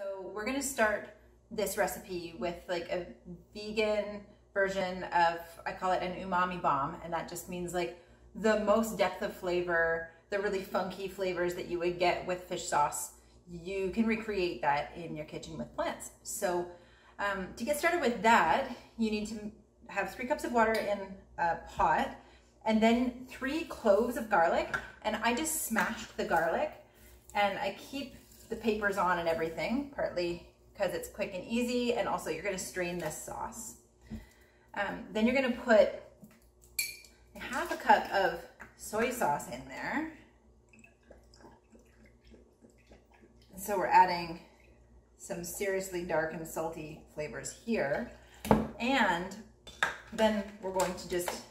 So we're gonna start this recipe with like a vegan version of, I call it an umami bomb, and that just means like the most depth of flavor, the really funky flavors that you would get with fish sauce. You can recreate that in your kitchen with plants. So to get started with that, you need to have 3 cups of water in a pot, and then 3 cloves of garlic. And I just smashed the garlic, and I keep the papers on and everything, partly because it's quick and easy, and also you're gonna strain this sauce. Then you're gonna put half a cup of soy sauce in there. So we're adding some seriously dark and salty flavors here. And then we're going to just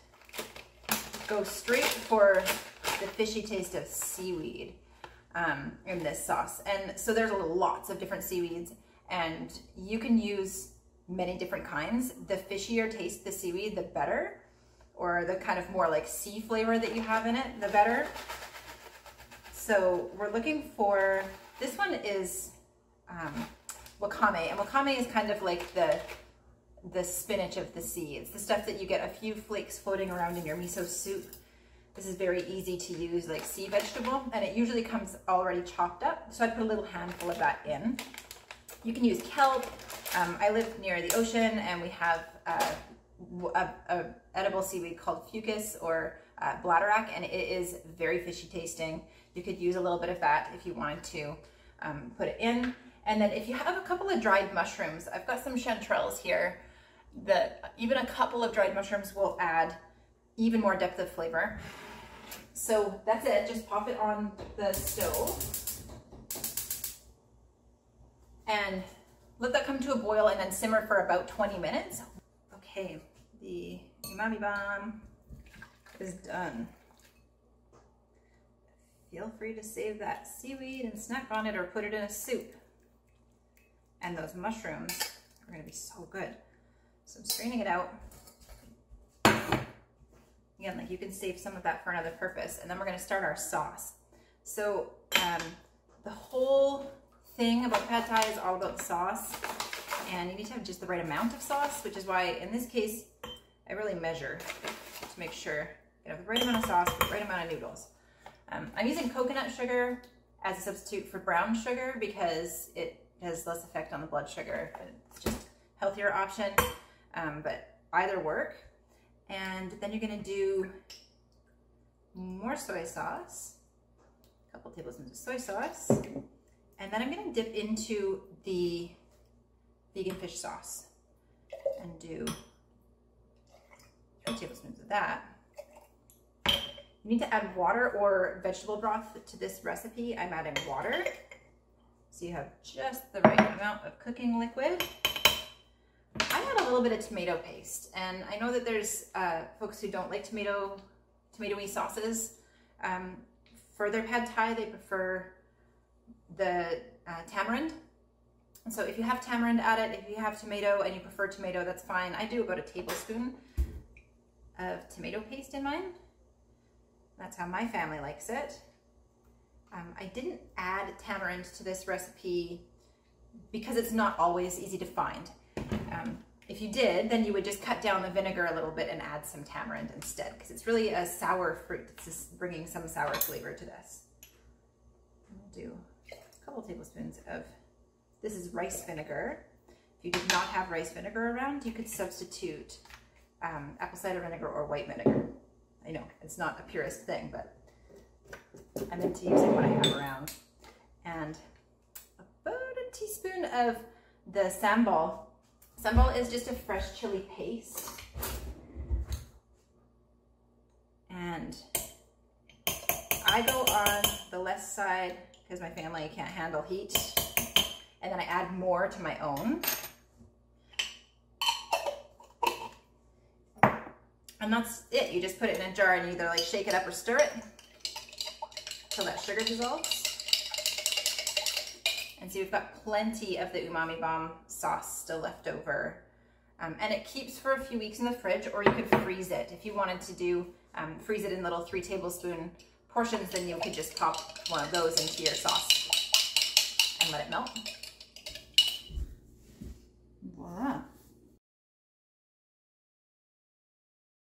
go straight for the fishy taste of seaweed in this sauce. And so there's lots of different seaweeds, and you can use many different kinds. The fishier taste the seaweed, the better, or the kind of more like sea flavor that you have in it, the better. So we're looking for, this one is wakame, and wakame is kind of like the spinach of the sea. It's the stuff that you get a few flakes floating around in your miso soup. This is very easy to use, like sea vegetable, and it usually comes already chopped up. So I put a little handful of that in. You can use kelp. I live near the ocean, and we have a edible seaweed called fucus or bladderwrack, and it is very fishy tasting. You could use a little bit of that if you wanted to put it in. And then if you have a couple of dried mushrooms, I've got some chanterelles here, that even a couple of dried mushrooms will add even more depth of flavor. So that's it, just pop it on the stove and let that come to a boil, and then simmer for about 20 minutes. Okay, the umami bomb is done. Feel free to save that seaweed and snack on it, or put it in a soup. And those mushrooms are gonna be so good. So I'm straining it out. Again, like you can save some of that for another purpose. And then we're gonna start our sauce. So the whole thing about pad thai is all about the sauce. And you need to have just the right amount of sauce, which is why in this case, I really measure to make sure you have the right amount of sauce, the right amount of noodles. I'm using coconut sugar as a substitute for brown sugar because it has less effect on the blood sugar. It's just a healthier option, but either work. And then you're gonna do more soy sauce, a couple tablespoons of soy sauce. And then I'm gonna dip into the vegan fish sauce and do 2 tablespoons of that. You need to add water or vegetable broth to this recipe. I'm adding water, so you have just the right amount of cooking liquid. I add a little bit of tomato paste, and I know that there's folks who don't like tomatoey sauces. For their pad thai, they prefer the tamarind. And so if you have tamarind, add it. If you have tomato and you prefer tomato, that's fine. I do about a tablespoon of tomato paste in mine. That's how my family likes it. I didn't add tamarind to this recipe because it's not always easy to find. If you did, then you would just cut down the vinegar a little bit and add some tamarind instead, because it's really a sour fruit. It's just bringing some sour flavor to this. We'll do a couple tablespoons of, this is rice vinegar. If you did not have rice vinegar around, you could substitute apple cider vinegar or white vinegar. I know it's not a purist thing, but I'm into using what I have around. And about a teaspoon of the sambal. Sambal is just a fresh chili paste. And I go on the less side because my family can't handle heat. And then I add more to my own. And that's it. You just put it in a jar and you either like shake it up or stir it until that sugar dissolves. And so you've got plenty of the umami bomb sauce still left over. And it keeps for a few weeks in the fridge, or you could freeze it. If you wanted to do freeze it in little 3 tablespoon portions, then you could just pop one of those into your sauce and let it melt.